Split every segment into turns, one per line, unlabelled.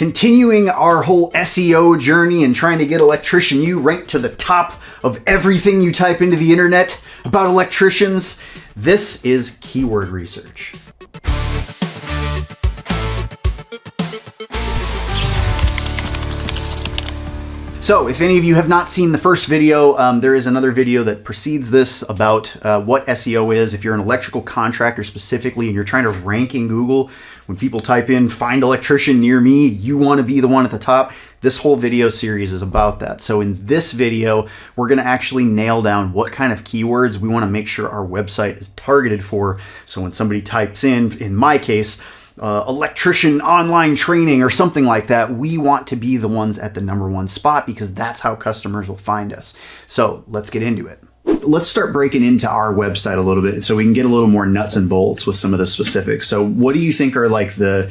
Continuing our whole SEO journey and trying to get Electrician U ranked to the top of everything you type into the internet about electricians, this is keyword research. So if any of you have not seen the first video, there is another video that precedes this about what SEO is. If you're an electrical contractor specifically and you're trying to rank in Google, when people type in find electrician near me, you want to be the one at the top. This whole video series is about that. So in this video, we're going to actually nail down what kind of keywords we want to make sure our website is targeted for. So when somebody types in my case, electrician online training or something like that, we want to be the ones at the #1 spot because that's how customers will find us. So let's get into it. Let's start breaking into our website a little bit so we can get a little more nuts and bolts with some of the specifics. So what do you think are like the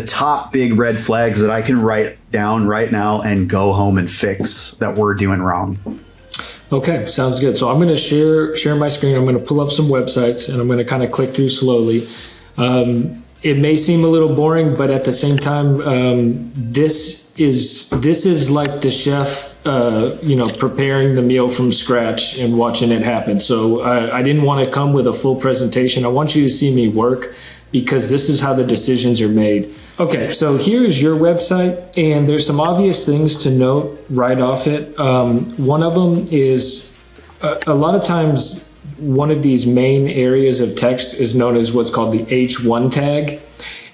top big red flags that I can write down right now and go home and fix that we're doing wrong?
Okay, sounds good. So I'm going to share my screen. I'm going to pull up some websites and I'm going to kind of click through slowly. It may seem a little boring, but at the same time, this is like the chef, preparing the meal from scratch and watching it happen. So I didn't want to come with a full presentation. I want you to see me work because this is how the decisions are made. Okay, so here's your website, and there's some obvious things to note right off it. One of them is a lot of times, one of these main areas of text is known as what's called the H1 tag.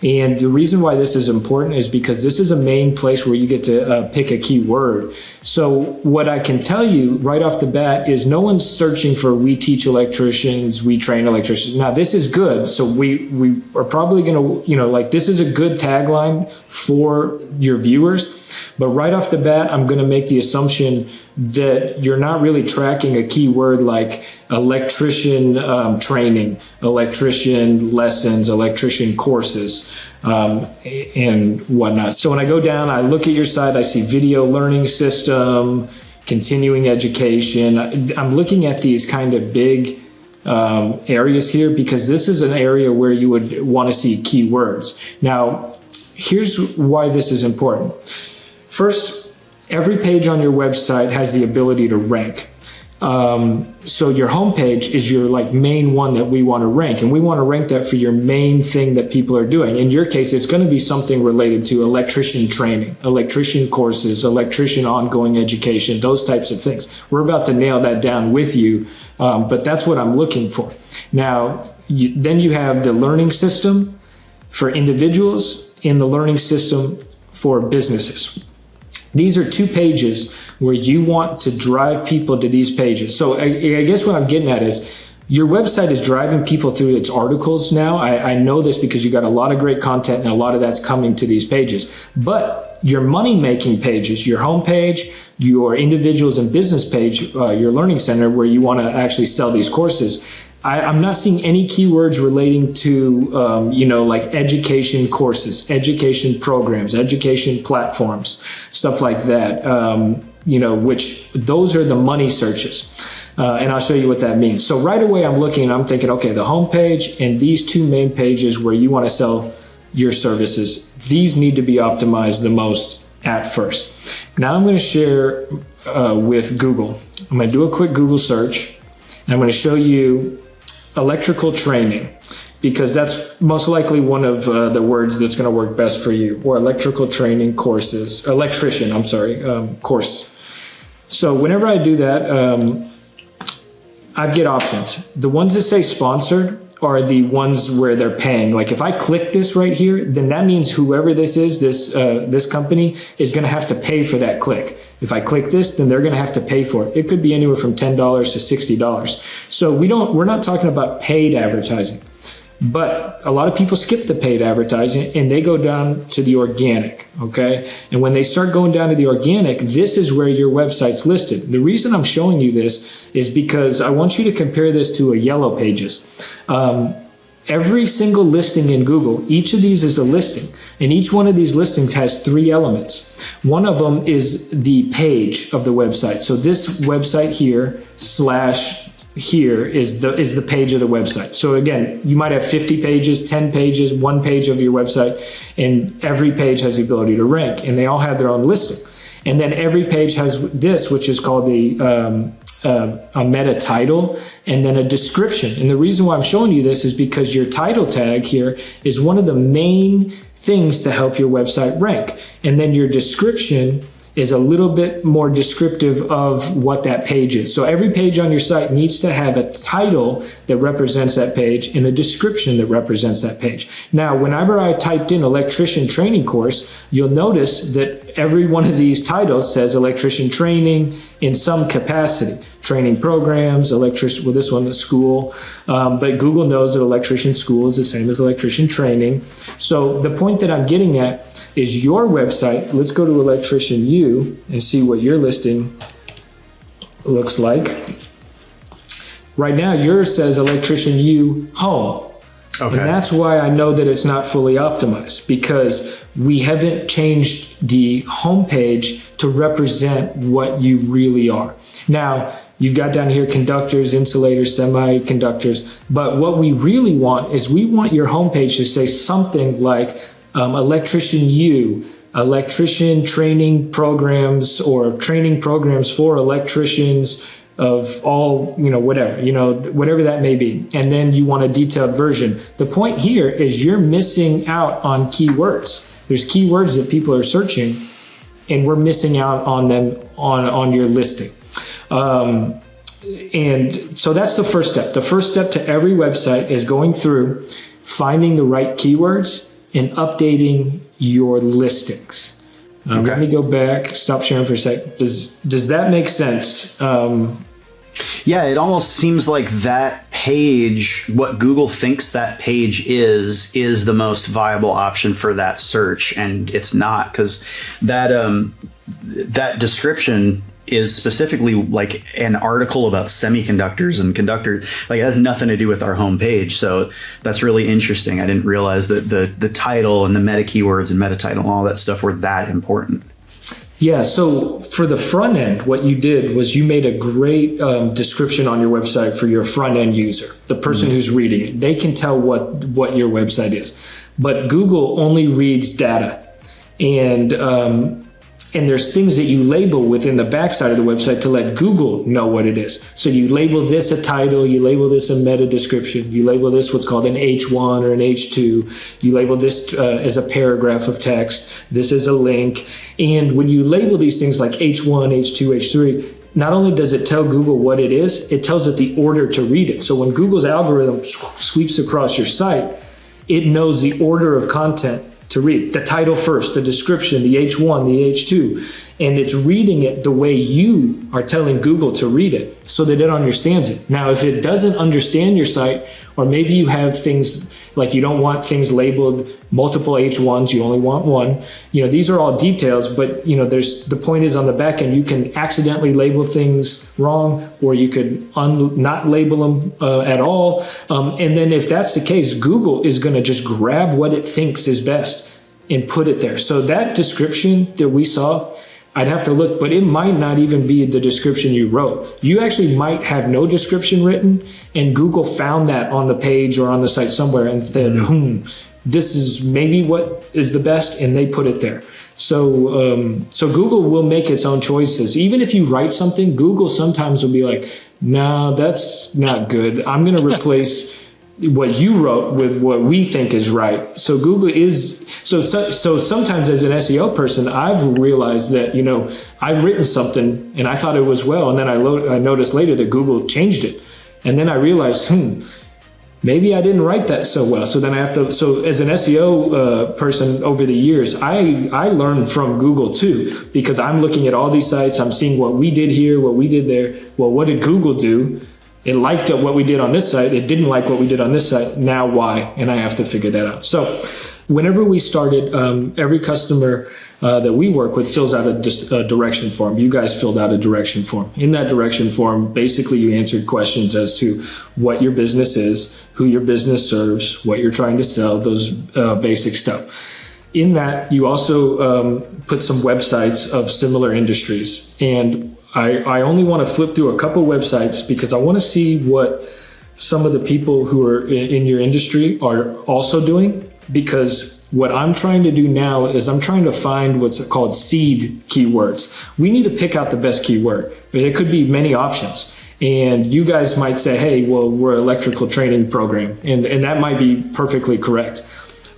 And the reason why this is important is because this is a main place where you get to pick a keyword. So what I can tell you right off the bat is no one's searching for we teach electricians, we train electricians. Now this is good. So we are probably going to, this is a good tagline for your viewers. But right off the bat, I'm going to make the assumption that you're not really tracking a keyword like electrician training, electrician lessons, electrician courses, and whatnot. So when I go down, I look at your site, I see video learning system, continuing education. I'm looking at these kind of big areas here because this is an area where you would want to see keywords. Now, here's why this is important. First, every page on your website has the ability to rank. So your homepage is your main one that we want to rank, and we want to rank that for your main thing that people are doing. In your case, it's going to be something related to electrician training, electrician courses, electrician ongoing education, those types of things. We're about to nail that down with you, but that's what I'm looking for. Now, then you have the learning system for individuals and the learning system for businesses. These are two pages where you want to drive people to these pages. So I guess what I'm getting at is your website is driving people through its articles now. I know this because you got a lot of great content and a lot of that's coming to these pages. But your money-making pages, your homepage, your individuals and business page, your learning center where you want to actually sell these courses, I'm not seeing any keywords relating to, education courses, education programs, education platforms, stuff like that, which those are the money searches. And I'll show you what that means. So right away I'm looking and I'm thinking, okay, the homepage and these two main pages where you want to sell your services, these need to be optimized the most at first. Now I'm going to share with Google. I'm going to do a quick Google search and I'm going to show you electrical training, because that's most likely one of the words that's going to work best for you, or electrical training courses, course. So whenever I do that, I get options. The ones that say sponsored are the ones where they're paying. Like if I click this right here, then that means whoever this is, this company is going to have to pay for that click. If I click this, then they're going to have to pay for it. It could be anywhere from $10 to $60. So we're not talking about paid advertising, but a lot of people skip the paid advertising and they go down to the organic. Okay. And when they start going down to the organic, this is where your website's listed. The reason I'm showing you this is because I want you to compare this to a Yellow Pages. Every single listing in Google, each of these is a listing, and each one of these listings has 3 elements. One of them is the page of the website. So this website here / here is the page of the website. So again, you might have 50 pages, 10 pages, 1 page of your website, and every page has the ability to rank, and they all have their own listing. And then every page has this, which is called a meta title, and then a description. And the reason why I'm showing you this is because your title tag here is one of the main things to help your website rank. And then your description is a little bit more descriptive of what that page is. So every page on your site needs to have a title that represents that page and a description that represents that page. Now, whenever I typed in electrician training course, you'll notice that every one of these titles says electrician training in some capacity. Training programs, electrician, well, this one is school, but Google knows that electrician school is the same as electrician training. So the point that I'm getting at is your website. Let's go to Electrician U and see what your listing looks like. Right now, yours says Electrician U Home. Okay. And that's why I know that it's not fully optimized, because we haven't changed the homepage to represent what you really are. Now, you've got down here conductors, insulators, semiconductors, but what we really want is we want your homepage to say something like Electrician U, electrician training programs, or training programs for electricians of all, whatever that may be. And then you want a detailed version. The point here is you're missing out on keywords. There's keywords that people are searching, and we're missing out on them on your listing. And so that's the first step. The first step to every website is going through, finding the right keywords, and updating your listings. Okay. Let me go back, stop sharing for a sec. Does that make sense?
Yeah, it almost seems like that page, what Google thinks that page is the most viable option for that search, and it's not, because that description is specifically like an article about semiconductors and conductors. Like, it has nothing to do with our homepage. So that's really interesting. I didn't realize that the title and the meta keywords and meta title and all that stuff were that important.
Yeah, so for the front end, what you did was you made a great description on your website for your front end user, the person who's reading it. They can tell what your website is. But Google only reads data. And there's things that you label within the backside of the website to let Google know what it is. So you label this a title, you label this a meta description, you label this what's called an H1 or an H2, you label this as a paragraph of text, this is a link. And when you label these things like H1, H2, H3, not only does it tell Google what it is, it tells it the order to read it. So when Google's algorithm sweeps across your site, it knows the order of content to read. The title first, the description, the H1, the H2, and it's reading it the way you are telling Google to read it so that it understands it. Now, if it doesn't understand your site, or maybe you have things like you don't want things labeled multiple H1s, you only want one. These are all details, but the point is on the back end, you can accidentally label things wrong, or you could not label them at all. And then if that's the case, Google is going to just grab what it thinks is best and put it there. So that description that we saw, I'd have to look, but it might not even be the description you wrote. You actually might have no description written, and Google found that on the page or on the site somewhere and said, this is maybe what is the best, and they put it there. So Google will make its own choices. Even if you write something, Google sometimes will be like, no, that's not good. I'm going to replace what you wrote with what we think is right. So Google is, so sometimes as an SEO person, I've realized that, I've written something and I thought it was well. And then I noticed later that Google changed it. And then I realized, maybe I didn't write that so well. So then so as an SEO person over the years, I learned from Google too, because I'm looking at all these sites. I'm seeing what we did here, what we did there. Well, what did Google do? It liked what we did on this site. It didn't like what we did on this site. Now why? And I have to figure that out. So whenever we started, every customer that we work with fills out a direction form. You guys filled out a direction form. In that direction form, basically you answered questions as to what your business is, who your business serves, what you're trying to sell, those basic stuff. In that, you also put some websites of similar industries. And I only want to flip through a couple websites because I want to see what some of the people who are in your industry are also doing. Because what I'm trying to do now is I'm trying to find what's called seed keywords. We need to pick out the best keyword. There could be many options. And you guys might say, hey, well, we're an electrical training program. And that might be perfectly correct.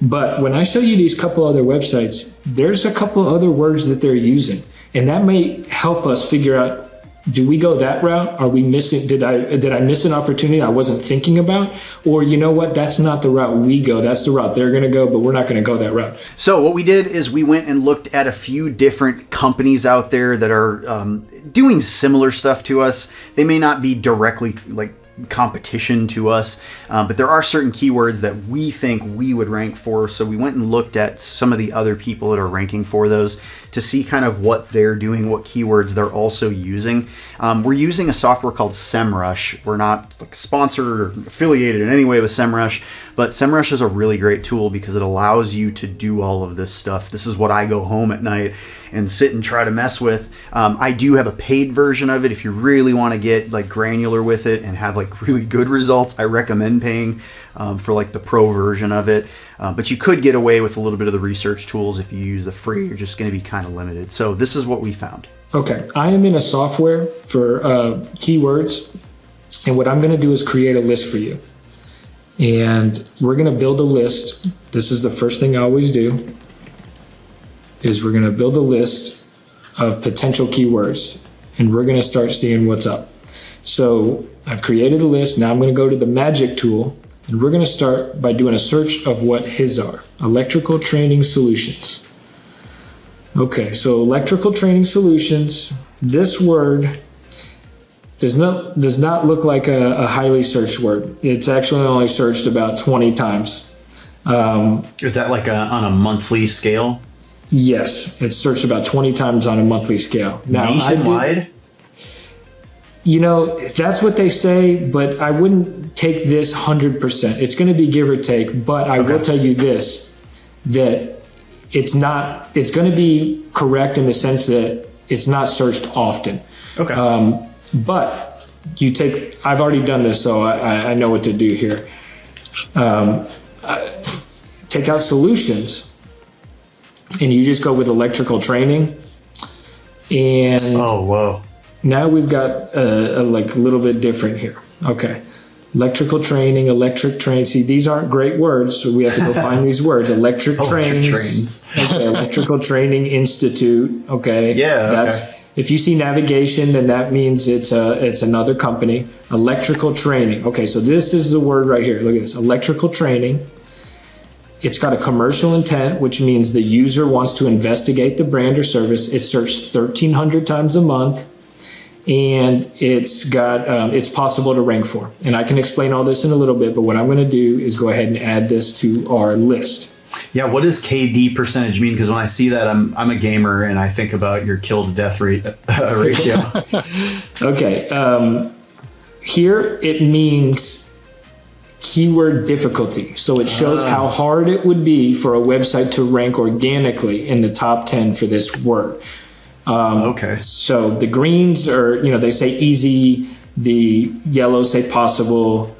But when I show you these couple other websites, there's a couple other words that they're using. And that may help us figure out, do we go that route? Are we missing, did I miss an opportunity I wasn't thinking about? Or you know what, that's not the route we go. That's the route they're going to go, but we're not going to go that route.
So what we did is we went and looked at a few different companies out there that are doing similar stuff to us. They may not be directly like competition to us, but there are certain keywords that we think we would rank for. So we went and looked at some of the other people that are ranking for those to see kind of what they're doing, what keywords they're also using. We're using a software called SEMrush. We're not like sponsored or affiliated in any way with SEMrush, but SEMrush is a really great tool because it allows you to do all of this stuff. This is what I go home at night and sit and try to mess with. I do have a paid version of it. If you really want to get like granular with it and have like really good results, I recommend paying for like the pro version of it. But you could get away with a little bit of the research tools if you use the free. You're just going to be kind of limited. So this is what we found.
Okay, I am in a software for keywords, and what I'm going to do is create a list for you. And we're going to build a list. This is the first thing I always do, is we're going to build a list of potential keywords, and we're going to start seeing what's up. So I've created a list. Now I'm going to go to the magic tool, and we're going to start by doing a search of what his are. Electrical training solutions. Okay, so electrical training solutions, this word does not look like a highly searched word. It's actually only searched about 20 times.
Is that like on a monthly scale?
Yes, it's searched about 20 times on a monthly scale. Now,
nationwide?
You know, that's what they say, but I wouldn't take this 100%. It's going to be give or take, but I will tell you this, that it's going to be correct in the sense that it's not searched often.
Okay.
But I've already done this, so I know what to do here. Take out solutions, and you just go with electrical training. And
oh, whoa.
Now we've got a little bit different here. Okay. Electrical training, electric train. See, these aren't great words, so we have to go find these words. Electric trains. Okay, Electrical Training Institute. Okay.
Yeah.
If you see navigation, then that means it's another company. Electrical training. Okay, so this is the word right here. Look at this. Electrical training. It's got a commercial intent, which means the user wants to investigate the brand or service. It's searched 1,300 times a month. And it's possible to rank for. And I can explain all this in a little bit, but what I'm going to do is go ahead and add this to our list.
Yeah, what does KD percentage mean? Because when I see that, I'm a gamer and I think about your kill to death rate ratio.
Okay, here it means keyword difficulty. So it shows how hard it would be for a website to rank organically in the top 10 for this word.
Okay.
So the greens are, they say easy, the yellows say possible,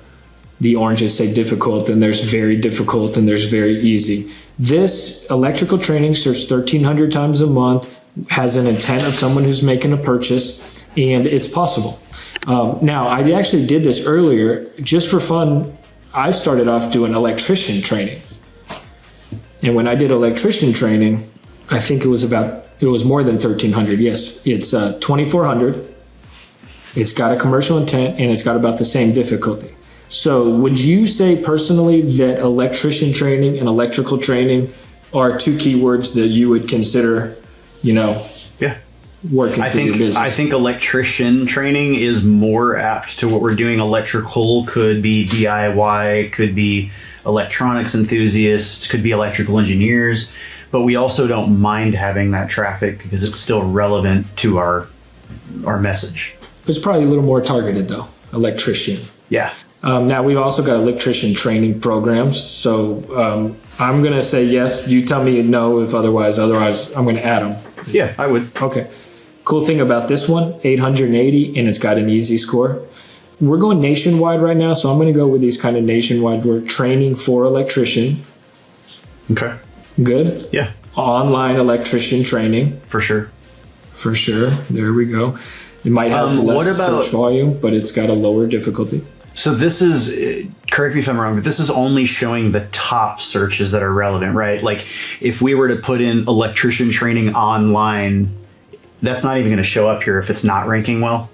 the oranges say difficult, and there's very difficult and there's very easy. This electrical training searched 1,300 times a month, has an intent of someone who's making a purchase, and it's possible. Now, I actually did this earlier just for fun. I started off doing electrician training. And when I did electrician training, I think it was more than 1,300. Yes, it's 2,400. It's got a commercial intent and it's got about the same difficulty. So would you say personally that electrician training and electrical training are two keywords that you would consider, working for your business?
I think electrician training is more apt to what we're doing. Electrical could be DIY, could be electronics enthusiasts, could be electrical engineers. But we also don't mind having that traffic because it's still relevant to our message.
It's probably a little more targeted though, electrician.
Yeah.
Now we've also got electrician training programs. So I'm going to say yes. You tell me no if otherwise I'm going to add them.
Yeah, I would.
Okay. Cool thing about this one, 880, and it's got an easy score. We're going nationwide right now, so I'm going to go with these kind of nationwide. We're training for electrician.
Okay.
Good.
Yeah.
Online electrician training.
For sure.
For sure. There we go. It might have less search volume, but it's got a lower difficulty.
So this is, correct me if I'm wrong, but this is only showing the top searches that are relevant, right? Like if we were to put in electrician training online, that's not even going to show up here if it's not ranking well.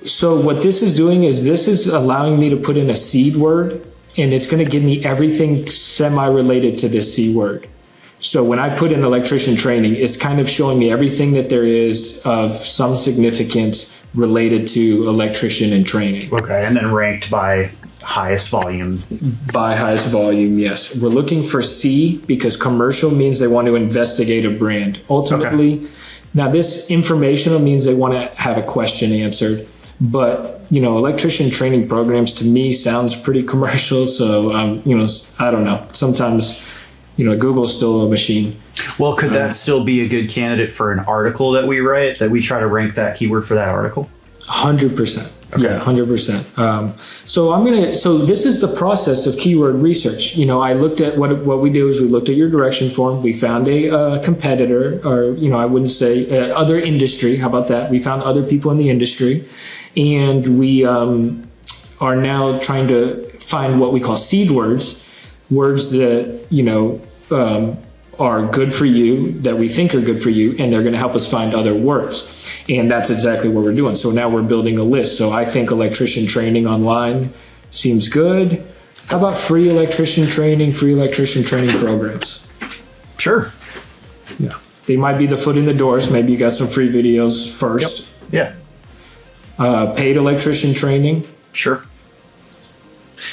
So what this is doing is this is allowing me to put in a seed word, and it's going to give me everything semi-related to this C word. So when I put in electrician training, it's kind of showing me everything that there is of some significance related to electrician and training.
Okay, and then ranked by highest volume.
By highest volume, yes. We're looking for C because commercial means they want to investigate a brand. Ultimately, okay. Now this informational means they want to have a question answered. But, you know, electrician training programs to me sounds pretty commercial. So, you know, I don't know. Sometimes, you know, Google's still a machine. Well,
could that still be a good candidate for an article that we write, that we try to rank that keyword for that article?
100%. Okay. Yeah, 100%. So this is the process of keyword research. You know, I looked at what we do is we looked at your direction form. We found a competitor, or, you know, I wouldn't say other industry. How about that? We found other people in the industry, and we are now trying to find what we call seed words, words that, you know, are good for you, that we think are good for you, and they're going to help us find other words. And that's exactly what we're doing. So now we're building a list. So I think electrician training online seems good. How about free electrician training programs?
Sure.
Yeah. They might be the foot in the doors. Maybe you got some free videos first.
Yep. Yeah.
Paid electrician training.
Sure.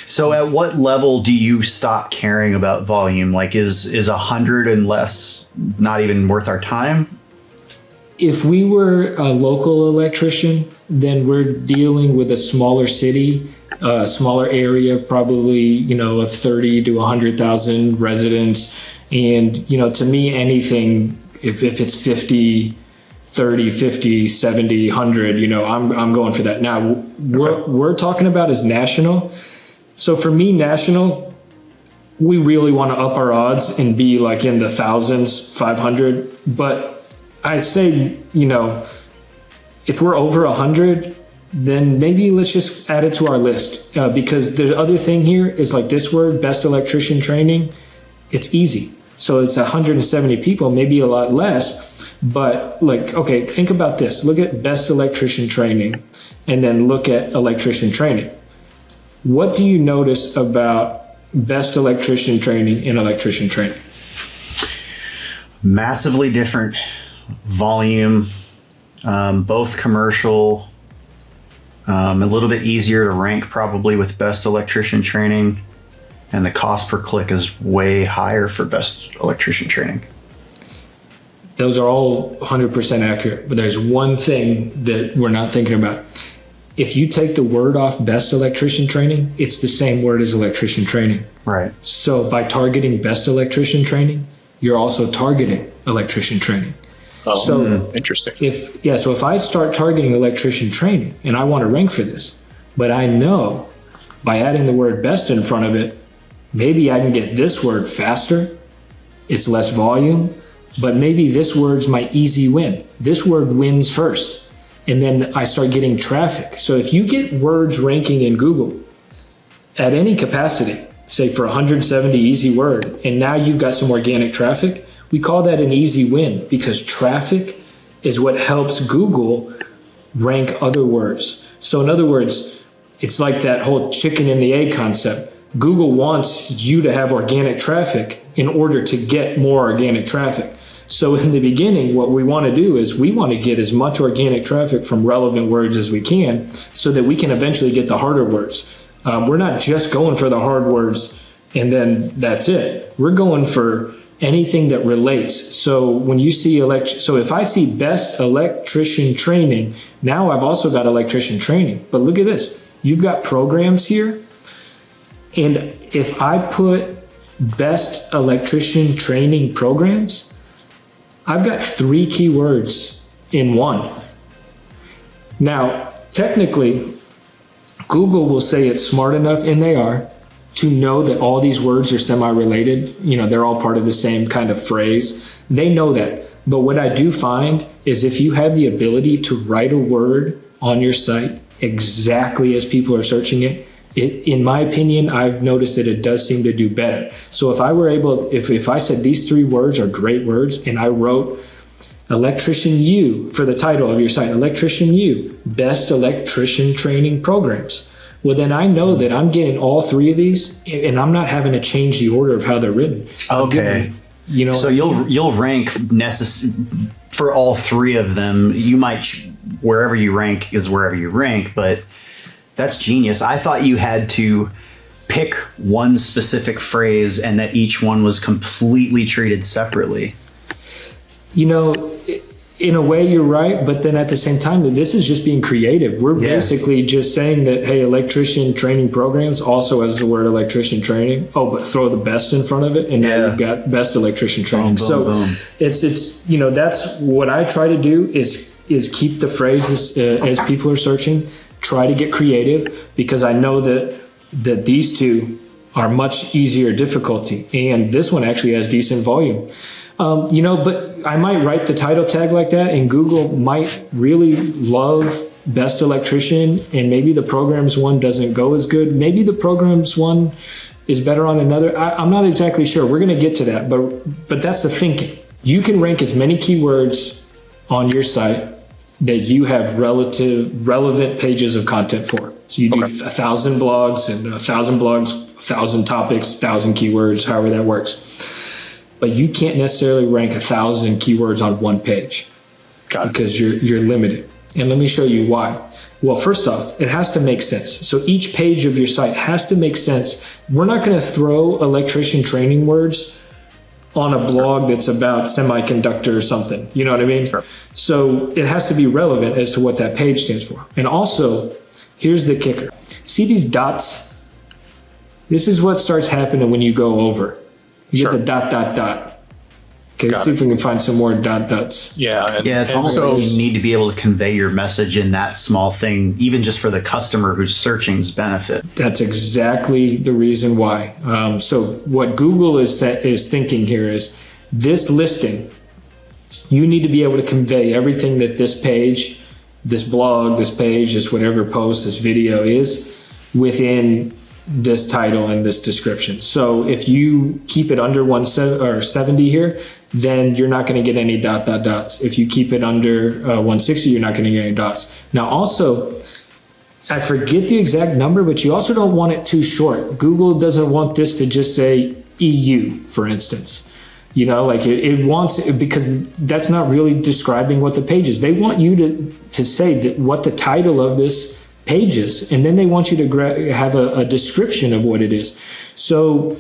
So at what level do you stop caring about volume? Like is 100 and less not even worth our time?
If we were a local electrician, then we're dealing with a smaller city, a smaller area, probably, you know, of 30 to 100,000 residents. And, you know, to me, anything, if it's 50, 30, 50, 70, 100, you know, I'm going for that. Now, what we're talking about is national. So for me, national, we really want to up our odds and be like in the thousands, 500. But I say, you know, if we're over 100, then maybe let's just add it to our list. Because the other thing here is like this word, best electrician training, it's easy. So it's 170 people, maybe a lot less. But like, okay, think about this. Look at best electrician training and then look at electrician training. What do you notice about best electrician training and electrician training?
Massively different volume, both commercial, a little bit easier to rank probably with best electrician training, and the cost per click is way higher for best electrician training.
Those are all 100% accurate, but there's one thing that we're not thinking about. If you take the word off best electrician training, it's the same word as electrician training.
Right.
So by targeting best electrician training, you're also targeting electrician training.
Oh,
so
interesting.
So if I start targeting electrician training and I want to rank for this, but I know by adding the word best in front of it, maybe I can get this word faster. It's less volume, but maybe this word's my easy win. This word wins first. And then I start getting traffic. So if you get words ranking in Google at any capacity, say for 170 easy word, and now you've got some organic traffic, we call that an easy win because traffic is what helps Google rank other words. So in other words, it's like that whole chicken and the egg concept. Google wants you to have organic traffic in order to get more organic traffic. So in the beginning, what we want to do is we want to get as much organic traffic from relevant words as we can so that we can eventually get the harder words. We're not just going for the hard words and then that's it. We're going for anything that relates. So when you see so if I see best electrician training, now I've also got electrician training. But look at this. You've got programs here. And if I put best electrician training programs, I've got 3 keywords in one. Now, technically, Google will say it's smart enough, and they are, to know that all these words are semi-related. You know, they're all part of the same kind of phrase. They know that. But what I do find is if you have the ability to write a word on your site exactly as people are searching it, in my opinion, I've noticed that it does seem to do better. So if I were able, if I said these 3 words are great words, and I wrote Electrician U for the title of your site, Electrician U, best electrician training programs. Well, then I know that I'm getting all 3 of these, and I'm not having to change the order of how they're written.
Okay.
You know,
so you'll rank for all 3 of them. You might wherever you rank is wherever you rank, but that's genius. I thought you had to pick one specific phrase and that each one was completely treated separately.
You know, in a way you're right, but then at the same time, this is just being creative. We're basically just saying that, hey, electrician training programs also has the word electrician training. Oh, but throw the best in front of it, and now you've got best electrician training.
Boom, boom.
It's you know, that's what I try to do is keep the phrases as people are searching. Try to get creative, because I know that these 2 are much easier difficulty, and this one actually has decent volume. You know, but I might write the title tag like that, and Google might really love best electrician, and maybe the programs one doesn't go as good. Maybe the programs one is better on another. I'm not exactly sure. We're going to get to that, but that's the thinking. You can rank as many keywords on your site that you have relevant pages of content for. So you do 1,000 blogs, and 1,000 blogs, 1,000 topics, 1,000 keywords, however that works. But you can't necessarily rank 1,000 keywords on one page.
Got it.
Because you're limited. And let me show you why. Well, first off, it has to make sense. So each page of your site has to make sense. We're not going to throw electrician training words on a blog that's about semiconductor or something. You know what I mean?
Sure.
So it has to be relevant as to what that page stands for. And also, here's the kicker. See these dots? This is what starts happening when you go over. You get the dot, dot, dot. Okay, see if we can find some more dot, dots.
Yeah.
It's almost like you need to be able to convey your message in that small thing, even just for the customer who's searching's benefit.
That's exactly the reason why. So what Google is thinking here is this listing, you need to be able to convey everything that this page, this blog, this page, this whatever post, this video is within this title and this description. So if you keep it under 170 here, then you're not going to get any dot, dot, dots. If you keep it under 160, you're not going to get any dots. Now also, I forget the exact number, but you also don't want it too short. Google doesn't want this to just say EU, for instance. You know, like it wants, because that's not really describing what the page is. They want you to say that what the title of this pages, and then they want you to have a description of what it is. So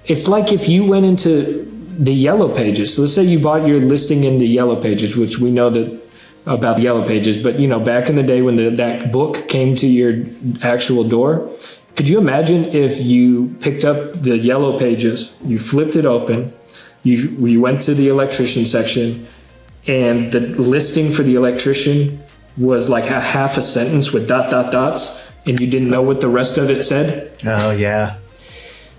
it's like if you went into the yellow pages. So let's say you bought your listing in the yellow pages, which we know that about the yellow pages, but you know, back in the day when that book came to your actual door, could you imagine if you picked up the yellow pages, you flipped it open, you went to the electrician section, and the listing for the electrician was like a half a sentence with dot, dot, dots, and you didn't know what the rest of it said?
Oh, yeah.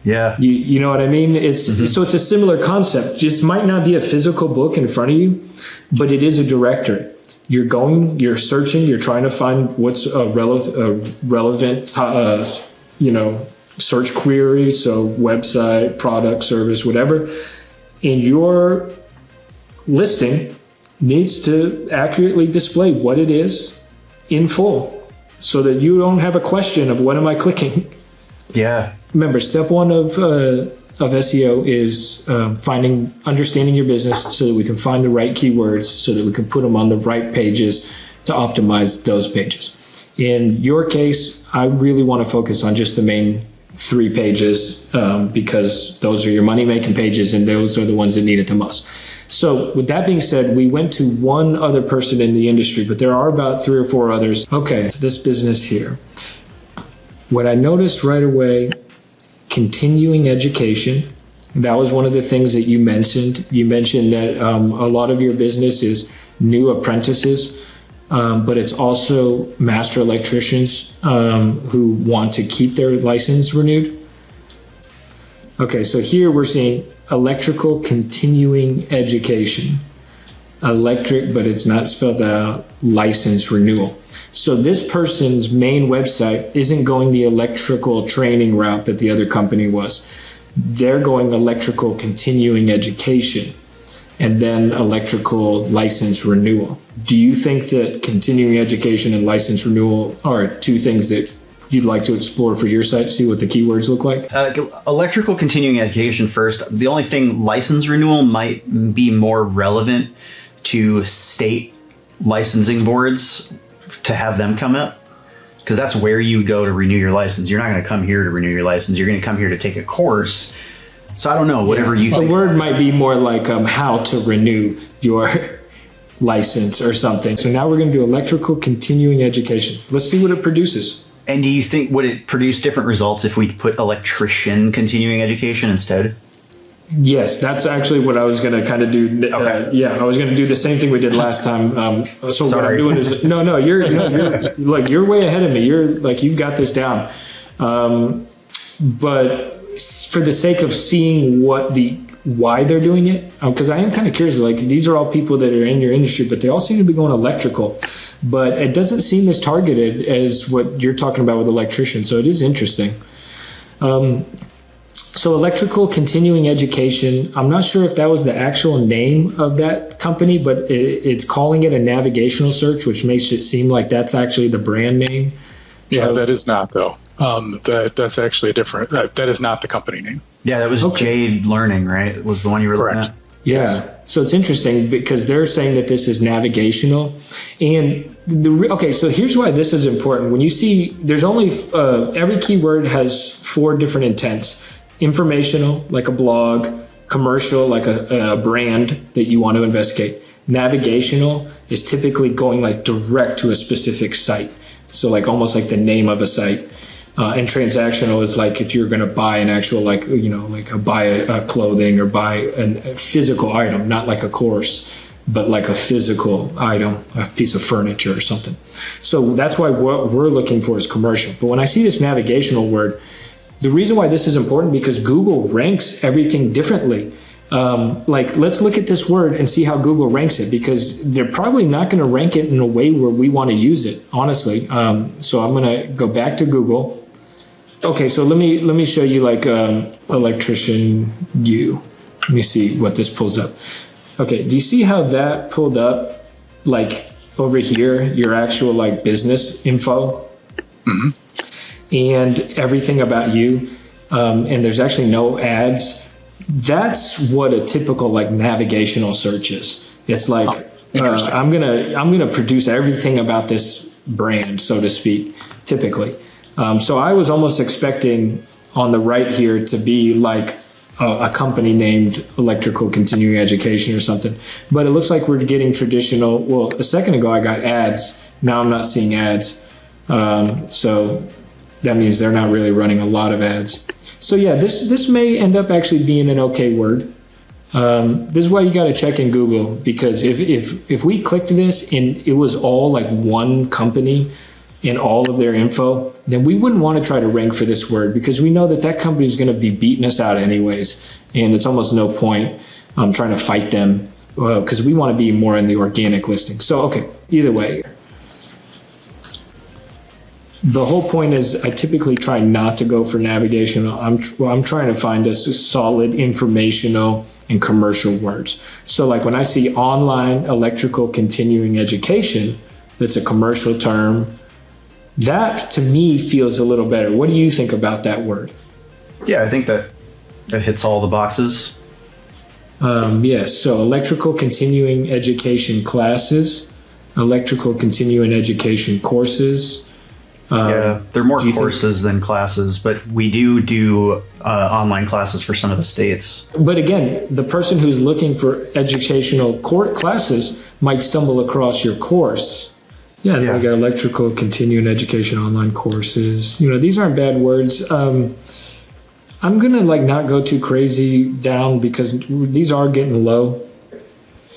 Yeah.
You know what I mean? So it's a similar concept. Just might not be a physical book in front of you, but it is a directory. You're searching, you're trying to find what's a relevant, search query. So website, product, service, whatever. And your listing needs to accurately display what it is in full so that you don't have a question of what am I clicking?
Yeah.
Remember, step one of SEO is understanding your business so that we can find the right keywords so that we can put them on the right pages to optimize those pages. In your case, I really want to focus on just the main 3 pages because those are your money-making pages and those are the ones that need it the most. So with that being said, we went to one other person in the industry, but there are about 3 or 4 others. Okay, so this business here. What I noticed right away, continuing education That was one of the things that you mentioned. You mentioned that a lot of your business is new apprentices, but it's also master electricians who want to keep their license renewed. Okay, so here we're seeing electrical continuing education. Electric, but it's not spelled out, license renewal. So this person's main website isn't going the electrical training route that the other company was. They're going electrical continuing education and then electrical license renewal. Do you think that continuing education and license renewal are two things that you'd like to explore for your site, see what the keywords look like?
Electrical continuing education first. The only thing, license renewal might be more relevant to state licensing boards to have them come up, because that's where you go to renew your license. You're not going to come here to renew your license. You're going to come here to take a course. So I don't know, whatever you think.
The word might be more like how to renew your license or something. So now we're going to do electrical continuing education. Let's see what it produces.
And do you think, would it produce different results if we put electrician continuing education instead?
Yes, that's actually what I was going to kind of do.
Okay.
I was going to do the same thing we did last time. So
Sorry.
what I'm doing is, you're like, you're way ahead of me. You're like, you've got this down. But for the sake of seeing why they're doing it, because I am kind of curious, like these are all people that are in your industry, but they all seem to be going electrical, but it doesn't seem as targeted as what you're talking about with electrician. So it is interesting. So electrical continuing education, I'm not sure if that was the actual name of that company, but it's calling it a navigational search, which makes it seem like that's actually the brand name.
Yeah, that is not though. That's actually a different, that is not the company name.
Yeah, that was Jade Learning, right? Was the one you were looking at?
Yeah. Yes. So it's interesting because they're saying that this is navigational. And so here's why this is important. When you see, there's only, every keyword has 4 different intents. Informational, like a blog; commercial, like a brand that you want to investigate; navigational is typically going like direct to a specific site, so like almost like the name of a site. And transactional is like if you're going to buy an actual buy a clothing or buy a physical item, not like a course, but like a physical item, a piece of furniture or something. So that's why what we're looking for is commercial. But when I see this navigational word, the reason why this is important because Google ranks everything differently. Let's look at this word and see how Google ranks it, because they're probably not going to rank it in a way where we want to use it, honestly. So I'm going to go back to Google. Okay, so let me show you like electrician U. Let me see what this pulls up. Okay, do you see how that pulled up like over here, your actual like business info? Mm-hmm. And everything about you, and there's actually no ads. That's what a typical like navigational search is. It's like I'm gonna produce everything about this brand, so to speak, typically. So I was almost expecting on the right here to be like a company named Electrical Continuing Education or something, but it looks like we're getting traditional. Well, a second ago I got ads. Now I'm not seeing ads. So that means they're not really running a lot of ads. So yeah, this may end up actually being an okay word. This is why you got to check in Google, because if we clicked this and it was all like one company and all of their info, then we wouldn't want to try to rank for this word, because we know that company is going to be beating us out anyways, and it's almost no point trying to fight them because we want to be more in the organic listing. So okay, either way. The whole point is I typically try not to go for navigational. I'm trying to find a solid informational and commercial words. So like when I see online electrical continuing education, that's a commercial term. That to me feels a little better. What do you think about that word?
Yeah, I think that hits all the boxes.
Yes, so electrical continuing education classes, electrical continuing education courses.
Yeah, they're more courses than classes, but we do online classes for some of the states.
But again, the person who's looking for educational classes might stumble across your course. Yeah, we got electrical continuing education online courses. These aren't bad words. I'm gonna like not go too crazy down because these are getting low.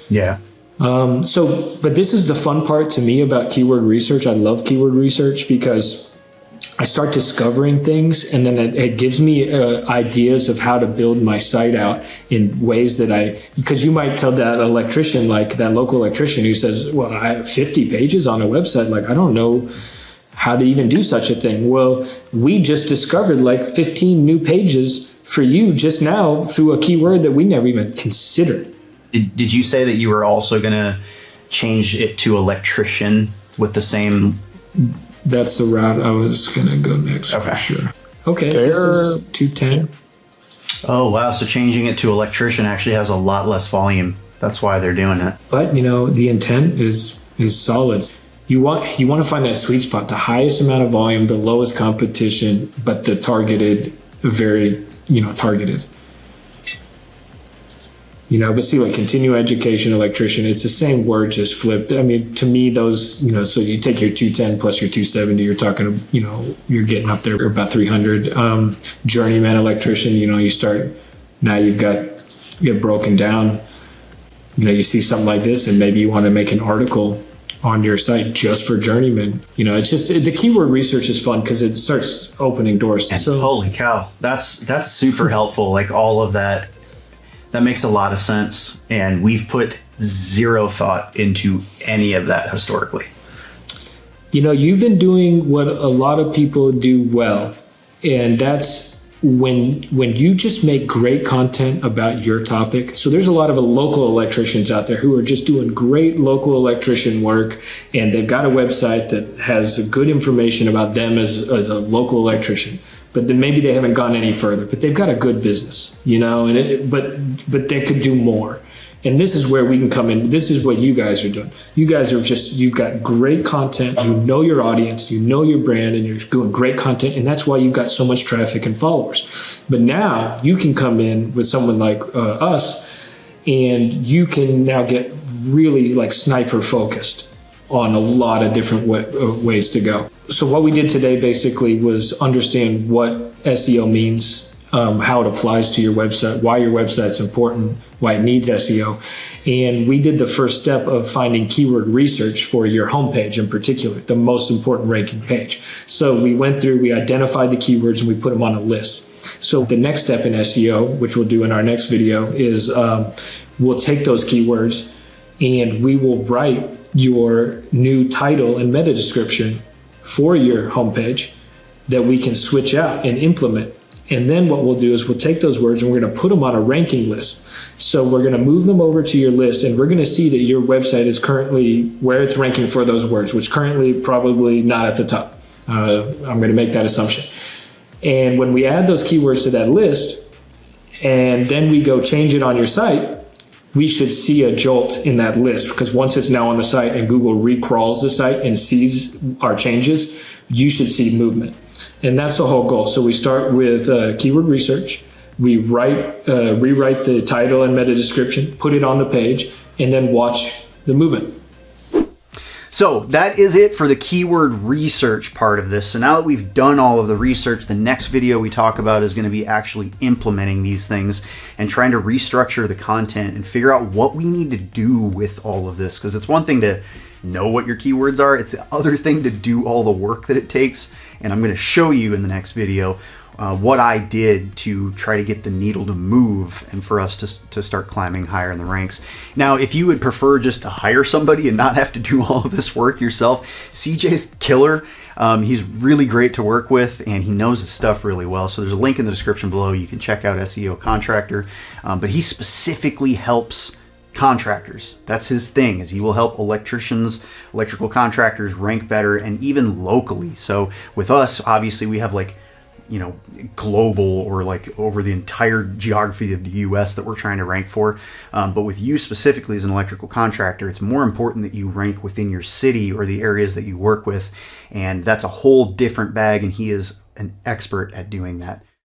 Yeah.
But this is the fun part to me about keyword research. I love keyword research because I start discovering things, and then it gives me ideas of how to build my site out in ways that because you might tell that electrician, like that local electrician who says, well, I have 50 pages on a website. Like, I don't know how to even do such a thing. Well, we just discovered like 15 new pages for you just now through a keyword that we never even considered.
Did you say that you were also going to change it to electrician with the same?
That's the route I was going to go next for sure. Okay, this is 210.
Oh, wow. So changing it to electrician actually has a lot less volume. That's why they're doing it.
But, the intent is solid. You want to find that sweet spot, the highest amount of volume, the lowest competition, but the targeted, very, targeted. But see, like continuing education, electrician, it's the same word, just flipped. I mean, to me, those, so you take your 210 plus your 270, you're talking, you're getting up there about 300. Journeyman electrician, you start, now you get broken down. You see something like this, and maybe you want to make an article on your site just for journeyman. It's just, the keyword research is fun because it starts opening doors.
And holy cow, that's super helpful. Like all of that. That makes a lot of sense, and we've put zero thought into any of that historically.
You've been doing what a lot of people do well, and that's when you just make great content about your topic. So there's a lot of local electricians out there who are just doing great local electrician work, and they've got a website that has good information about them as a local electrician. But then maybe they haven't gone any further, but they've got a good business, but they could do more. And this is where we can come in. This is what you guys are doing. You guys are you've got great content. Your audience, your brand, and you're doing great content. And that's why you've got so much traffic and followers. But now you can come in with someone like us, and you can now get really like sniper focused on a lot of different ways to go. So what we did today basically was understand what SEO means, how it applies to your website, why your website's important, why it needs SEO. And we did the first step of finding keyword research for your homepage in particular, the most important ranking page. So we went through, we identified the keywords, and we put them on a list. So the next step in SEO, which we'll do in our next video, is we'll take those keywords and we will write your new title and meta description for your homepage that we can switch out and implement. And then what we'll do is we'll take those words and we're going to put them on a ranking list. So we're going to move them over to your list, and we're going to see that your website is currently where it's ranking for those words, which currently probably not at the top. I'm going to make that assumption. And when we add those keywords to that list, and then we go change it on your site, we should see a jolt in that list, because once it's now on the site and Google recrawls the site and sees our changes, you should see movement. And that's the whole goal. So we start with keyword research. We rewrite the title and meta description, put it on the page, and then watch the movement.
So that is it for the keyword research part of this. So now that we've done all of the research, the next video we talk about is going to be actually implementing these things and trying to restructure the content and figure out what we need to do with all of this. Because it's one thing to know what your keywords are. It's the other thing to do all the work that it takes. And I'm going to show you in the next video what I did to try to get the needle to move and for us to start climbing higher in the ranks. Now, if you would prefer just to hire somebody and not have to do all of this work yourself, CJ's killer. He's really great to work with, and he knows his stuff really well. So there's a link in the description below. You can check out SEO Contractor, but he specifically helps contractors. That's his thing, is he will help electricians, electrical contractors rank better, and even locally. So with us, obviously we have like, global or like over the entire geography of the US that we're trying to rank for. But with you specifically as an electrical contractor, it's more important that you rank within your city or the areas that you work with. And that's a whole different bag, and he is an expert at doing that.